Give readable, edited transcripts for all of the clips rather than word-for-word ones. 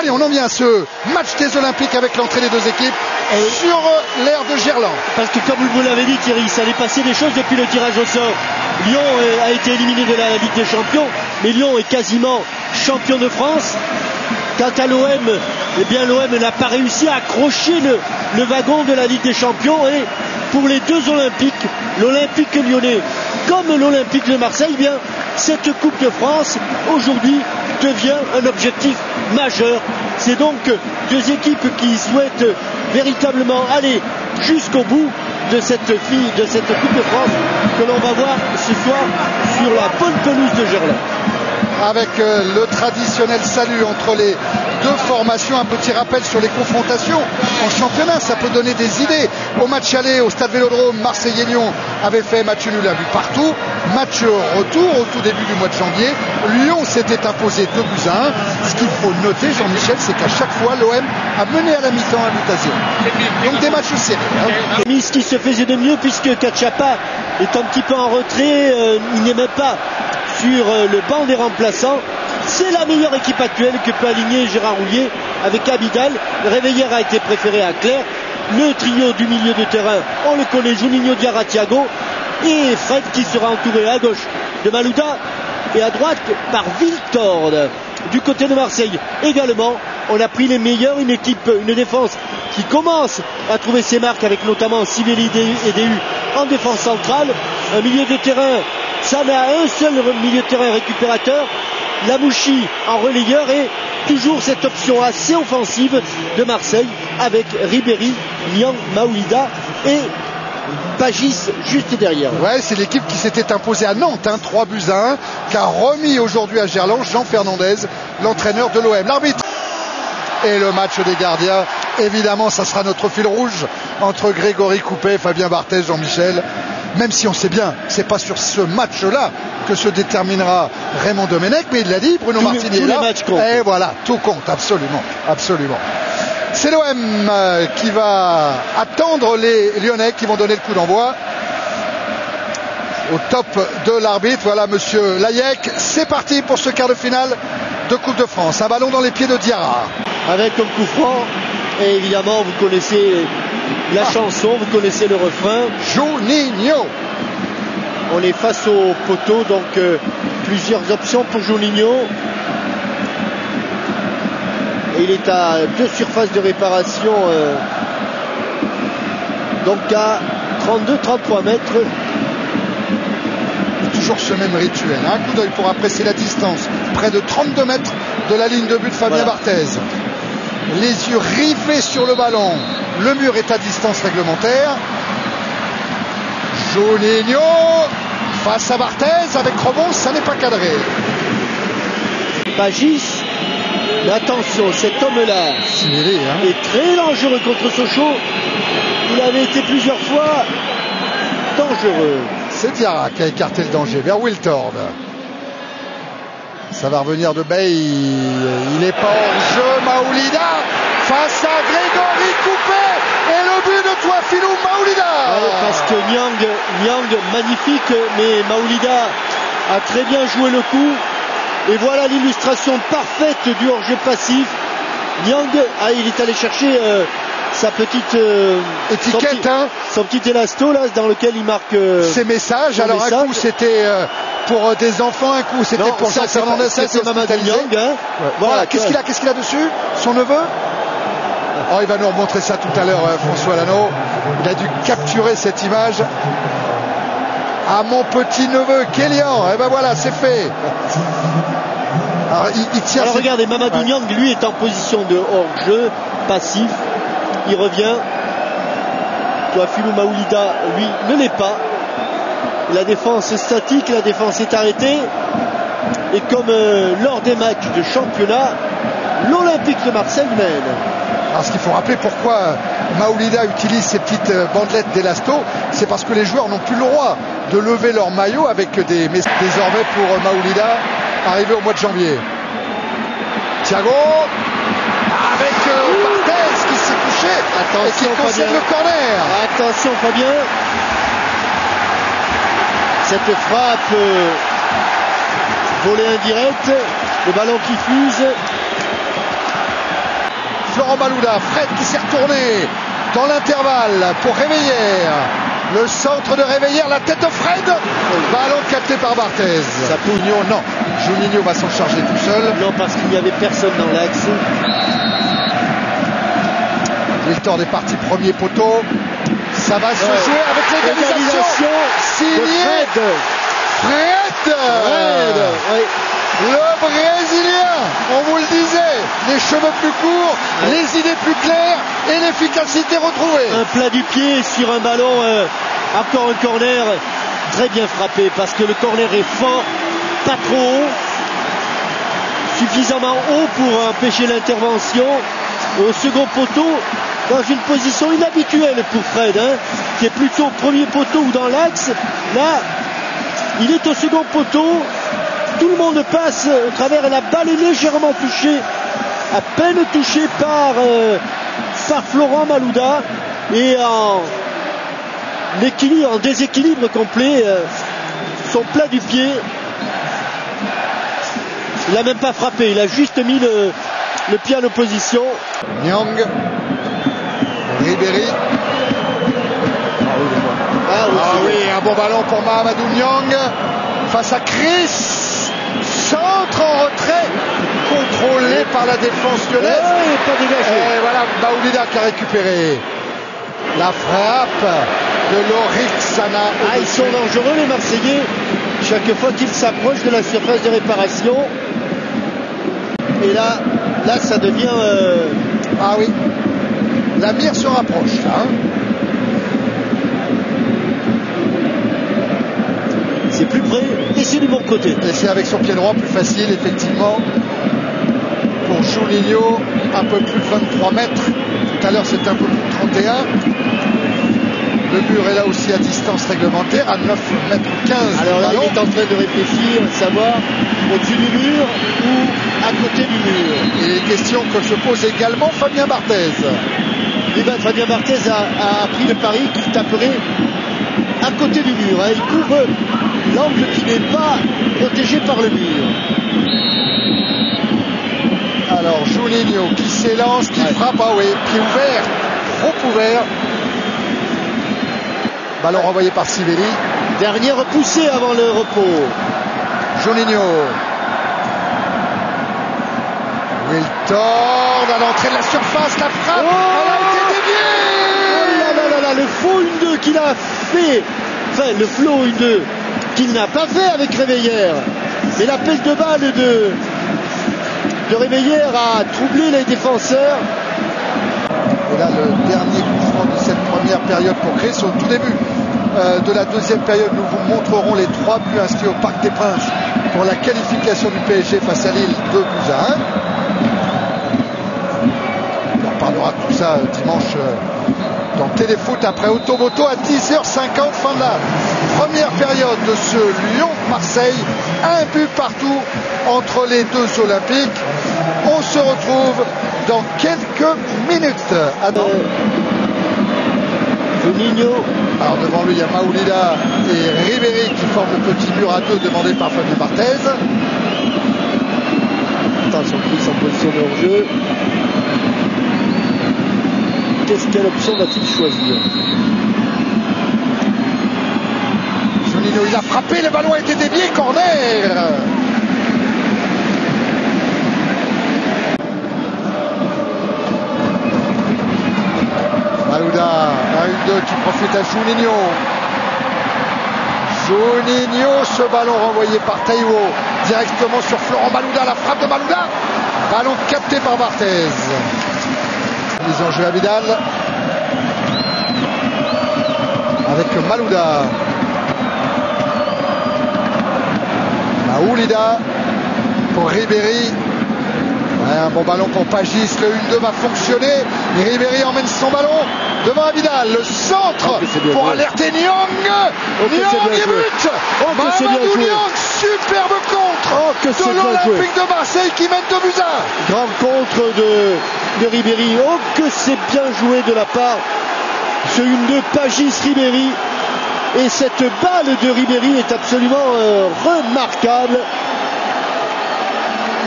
Allez, on en vient à ce match des Olympiques avec l'entrée des deux équipes sur l'aire de Gerland. Parce que comme vous l'avez dit Thierry, ça allait passer des choses depuis le tirage au sort. Lyon a été éliminé de la Ligue des Champions, mais Lyon est quasiment champion de France. Quant à l'OM, eh bien l'OM n'a pas réussi à accrocher le wagon de la Ligue des Champions. Et pour les deux Olympiques, l'Olympique lyonnais comme l'Olympique de Marseille, eh bien cette Coupe de France aujourd'hui devient un objectif majeur. C'est donc deux équipes qui souhaitent véritablement aller jusqu'au bout de cette Coupe de France que l'on va voir ce soir sur la bonne pelouse de Gerland. Avec le traditionnel salut entre les deux formations, un petit rappel sur les confrontations en championnat, ça peut donner des idées. Au match aller au Stade Vélodrome, Marseille et Lyon avaient fait match nul à but partout. Match retour au tout début du mois de janvier, Lyon s'était imposé 2-1. Ce qu'il faut noter, Jean-Michel, c'est qu'à chaque fois l'OM a mené à la mi-temps 1-0. Donc des matchs serrés. Mais ce qui se faisait de mieux, puisque Kachapa est un petit peu en retrait, il n'est même pas sur le banc des remplaçants. C'est la meilleure équipe actuelle que peut aligner Gérard Houllier avec Abidal. Réveillère a été préféré à Clerc. Le trio du milieu de terrain, on le connaît, Juninho, Diarra, Thiago, et Fred qui sera entouré à gauche de Malouda et à droite par Viltord. Du côté de Marseille également, on a pris les meilleurs, une défense qui commence à trouver ses marques avec notamment Sivelli et Déhu en défense centrale, un milieu de terrain, ça n'a un seul milieu de terrain récupérateur, Lamouchi en relayeur et toujours cette option assez offensive de Marseille avec Ribéry, Niang, Maouida et Pagis juste derrière. Ouais, c'est l'équipe qui s'était imposée à Nantes, 3-1, qu'a remis aujourd'hui à Gerland Jean Fernandez, l'entraîneur de l'OM. L'arbitre et le match des gardiens, évidemment, ça sera notre fil rouge entre Grégory Coupet, Fabien Barthez, Jean-Michel. Même si on sait bien, c'est pas sur ce match-là que se déterminera Raymond Domenech, mais il l'a dit, Bruno Martini est là. Et voilà, tout compte, absolument, absolument. C'est l'OM qui va attendre les Lyonnais qui vont donner le coup d'envoi. Au top de l'arbitre, voilà monsieur Layek. C'est parti pour ce quart de finale de Coupe de France. Un ballon dans les pieds de Diarra. Avec comme coup franc, et évidemment vous connaissez la chanson, vous connaissez le refrain. Juninho. On est face au poteau, donc plusieurs options pour Juninho. Et il est à 2 surfaces de réparation, donc à 32-33 mètres. Toujours ce même rituel. Un coup d'œil pour apprécier la distance. Près de 32 mètres de la ligne de but de Fabien Barthez. Les yeux rivés sur le ballon. Le mur est à distance réglementaire. Juninho face à Barthez avec rebond, ça n'est pas cadré. Pagis, mais attention, cet homme-là est très dangereux contre Sochaux. Il avait été plusieurs fois dangereux. C'est Diarra qui a écarté le danger vers Wiltord. Ça va revenir de Bay. Il est pas hors jeu. Maoulida face à Grégory Coupet. Et le but de Touafilou Maoulida. Parce que Niang, magnifique, mais Maoulida a très bien joué le coup. Et voilà l'illustration parfaite du hors-jeu passif. Niang, il est allé chercher sa petite étiquette, son petit élasto là, dans lequel il marque ses messages. Alors un coup c'était pour des enfants, un coup c'était pour Jean Fernandez. Ça c'est Mamadou Niang. Voilà, qu'est-ce qu'il a dessus? Son neveu? Oh, il va nous remontrer ça tout à l'heure, François Lano. Il a dû capturer cette image. À mon petit neveu Kélian. Et ben voilà, c'est fait. Alors, il tient. Alors regardez, Mamadou Niang, lui, est en position de hors-jeu passif. Il revient. Touafilou Maoulida, lui, ne l'est pas. La défense est statique, la défense est arrêtée. Et comme lors des matchs de championnat, l'Olympique de Marseille mène. Alors ce qu'il faut rappeler pourquoi Maoulida utilise ces petites bandelettes d'élasto, c'est parce que les joueurs n'ont plus le droit de lever leur maillot avec désormais pour Maoulida arrivé au mois de janvier. Thiago avec Barthez qui s'est couché et qui concède le corner. Attention Fabien. Cette frappe volée indirecte, le ballon qui fuse. Florent Malouda. Fred qui s'est retourné dans l'intervalle pour Réveillère. Le centre de Réveillère, la tête de Fred. Ballon capté par Barthez. Ça peut... Non, Juninho va s'en charger tout seul. Non, parce qu'il n'y avait personne dans l'axe. Wiltord est parti premier poteau. Ça va se jouer avec l'égalisation. Signé Fred. Oui. Le Brésilien, on vous le disait, les cheveux plus courts, les idées plus claires et l'efficacité retrouvée. Un plat du pied sur un ballon, encore un corner, très bien frappé parce que le corner est fort, pas trop haut, suffisamment haut pour empêcher l'intervention. Au second poteau, dans une position inhabituelle pour Fred, qui est plutôt premier poteau ou dans l'axe. Là, il est au second poteau. Tout le monde passe au travers et la balle est légèrement touchée, à peine touchée par Florent Malouda et en déséquilibre complet, son plat du pied. Il n'a même pas frappé, il a juste mis le pied en opposition. Nyang, Ribéry. Ah oui, un bon ballon pour Mahamadou Nyang face à Chris. Centre en retrait, contrôlé par la défense lyonnaise. Pas dégagé. Et voilà Maoulida qui a récupéré la frappe de Lorixana. Ils sont dangereux les Marseillais chaque fois qu'ils s'approchent de la surface de réparation. Et là ça devient... Ah oui, la mire se rapproche. C'est plus près et c'est du bon côté. Et c'est avec son pied droit plus facile, effectivement, pour Juninho, un peu plus de 23 mètres. Tout à l'heure, c'était un peu plus de 31. Le mur est là aussi à distance réglementaire, à 9 mètres 15. Alors là, il est en train de réfléchir, savoir au-dessus du mur ou à côté du mur. Et les questions que se pose également Fabien Barthez. Fabien Barthez a pris le pari qu'il taperait à côté du mur. Il couvre l'angle qui n'est pas protégé par le mur. Alors Juninho qui s'élance, qui frappe, pied ouvert, trop ouvert. Ballon renvoyé par Sivelli. Dernière poussée avant le repos. Juninho. Wiltord à l'entrée de la surface, la frappe, elle a été déviée. Le faux 1-2 qu'il a fait, le flow 1-2 qu'il n'a pas fait avec Réveillère. Mais la pelle de balle de Réveillère a troublé les défenseurs. Et là, le dernier coup franc de cette première période pour Chris. Au tout début de la deuxième période, nous vous montrerons les 3 buts inscrits au Parc des Princes pour la qualification du PSG face à Lille, 2 buts à 1. On en parlera de tout ça dimanche dans Téléfoot après Automoto à 10h50, fin de la première période de ce Lyon-Marseille. Un but partout entre les deux Olympiques. On se retrouve dans quelques minutes. Juninho. Alors devant lui il y a Maoulida et Ribéry qui forment le petit mur à 2 demandé par Fabien Barthez. Attention, Chris en position de hors-jeu. Quelle option va-t-il choisir? Juninho, il a frappé, le ballon a été dévié, corner. Malouda, 1-2 qui profite à Juninho. Juninho, ce ballon renvoyé par Taïwo directement sur Florent Malouda, la frappe de Malouda. Ballon capté par Barthez. Mise en jeu à Vidal. Avec Malouda. Maoulida pour Ribéry. Un bon ballon pour Pagis, le 1-2 va fonctionner. Ribéry emmène son ballon devant Vidal. Le centre pour alerter Nyang. Nyang et but. Mahamadou Nyang, superbe contre de l'Olympique de Marseille qui mène 2 buts à 1. Grand contre de Ribéry. Oh que c'est bien joué de la part ce 1-2 Pagis-Ribéry. Et cette balle de Ribéry est absolument remarquable.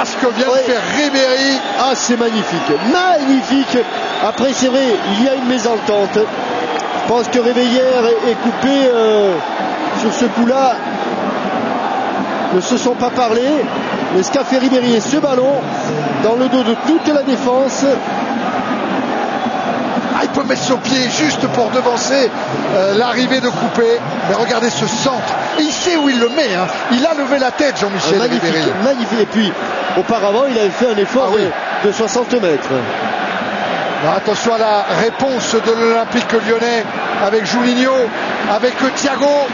à ce que vient de faire Ribéry. Ah, c'est magnifique, magnifique. Après, c'est vrai, il y a une mésentente. Je pense que Réveillère est coupé sur ce coup-là. Ne se sont pas parlé. Mais ce qu'a fait Ribéry, ce ballon dans le dos de toute la défense. Ah, il peut mettre son pied juste pour devancer l'arrivée de Coupé. Mais regardez ce centre. Il sait où il le met. Hein. Il a levé la tête, Jean-Michel Ribéry. Magnifique. Et puis, auparavant, il avait fait un effort de 60 mètres. Alors, attention à la réponse de l'Olympique lyonnais avec Juninho, avec Thiago.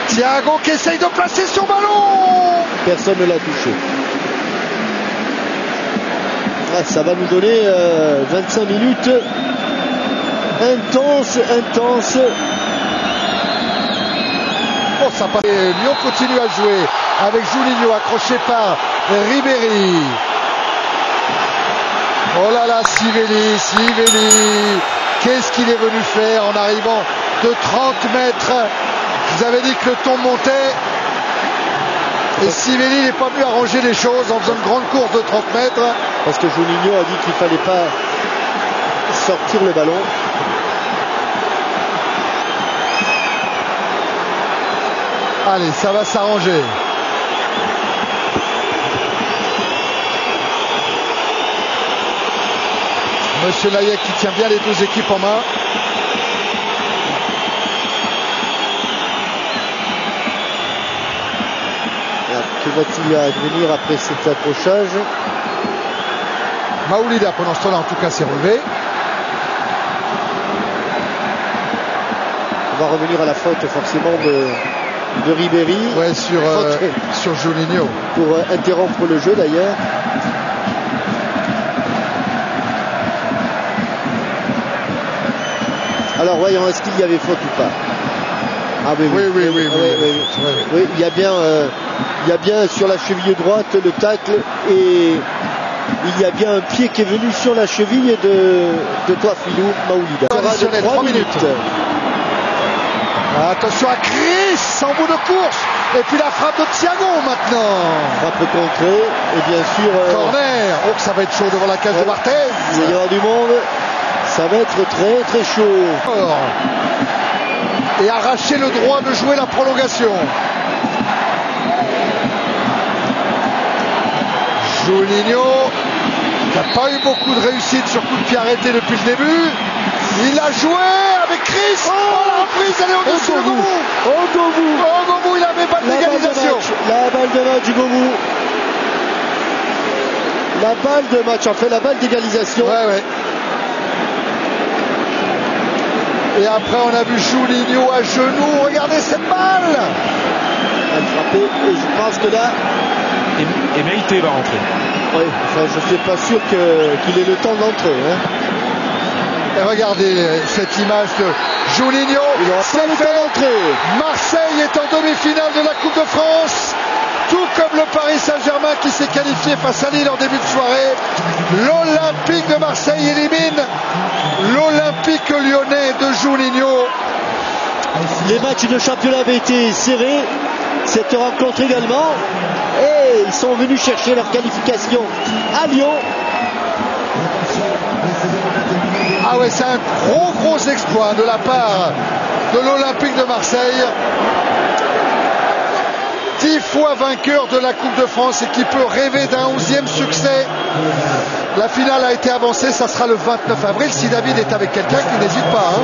Thiago qui essaye de placer son ballon. Personne ne l'a touché. Ah, ça va nous donner 25 minutes intense. Bon, ça passe. Lyon continue à jouer avec Juninho accroché par Ribéry. Oh là là, Sivelli, qu'est-ce qu'il est venu faire en arrivant de 30 mètres. Je vous avais dit que le ton montait. Et Sivelli n'est pas venu arranger les choses en faisant une grande course de 30 mètres. Parce que Juninho a dit qu'il ne fallait pas sortir le ballon. Allez, ça va s'arranger. Monsieur Layek qui tient bien les deux équipes en main. Alors, que va-t-il advenir après cet accrochage? Maoulida pendant ce temps-là en tout cas s'est relevé. On va revenir à la faute forcément de Ribéry. Ouais, sur Juninho. Pour interrompre le jeu d'ailleurs. Alors voyons, est-ce qu'il y avait faute ou pas? Ah oui, il y a bien sur la cheville droite le tacle et il y a bien un pied qui est venu sur la cheville de Toafilou Maoulida. Additionnel, 3 minutes. Attention à Chris en bout de course. Et puis la frappe de Thiago maintenant. Frappe contrée et bien sûr corner. Oh, ça va être chaud devant la cage de Barthez. Il va y avoir du monde. Ça va être très chaud. Et arracher le droit de jouer la prolongation. Juninho, qui n'a pas eu beaucoup de réussite sur coup de pied arrêté depuis le début. Il a joué avec Chris. Oh, la reprise, elle est au-dessus de Gomou. Gomou, il avait pas de légalisation. La balle de match du Gomou. La balle de match, en fait, la balle d'égalisation. Ouais. Et après, on a vu Juninho à genoux. Regardez cette balle. Elle frappée. Et je pense que là. Et Meïté va rentrer. Oui, enfin, je ne suis pas sûr qu'il ait le temps d'entrer. Hein. Et regardez cette image de Juninho. Il aura pas le temps d'entrer. Marseille est en demi-finale de la Coupe de France. Tout comme le Paris Saint-Germain qui s'est qualifié face à Lille en début de soirée. L'Olympique de Marseille élimine l'Olympique lyonnais de Juninho. Les matchs de championnat avaient été serrés. Cette rencontre également. Et ils sont venus chercher leur qualification à Lyon. Ah ouais, c'est un gros exploit de la part de l'Olympique de Marseille. 10 fois vainqueur de la Coupe de France et qui peut rêver d'un 11e succès. La finale a été avancée, ça sera le 29 avril. Si David est avec quelqu'un, qu'il n'hésite pas.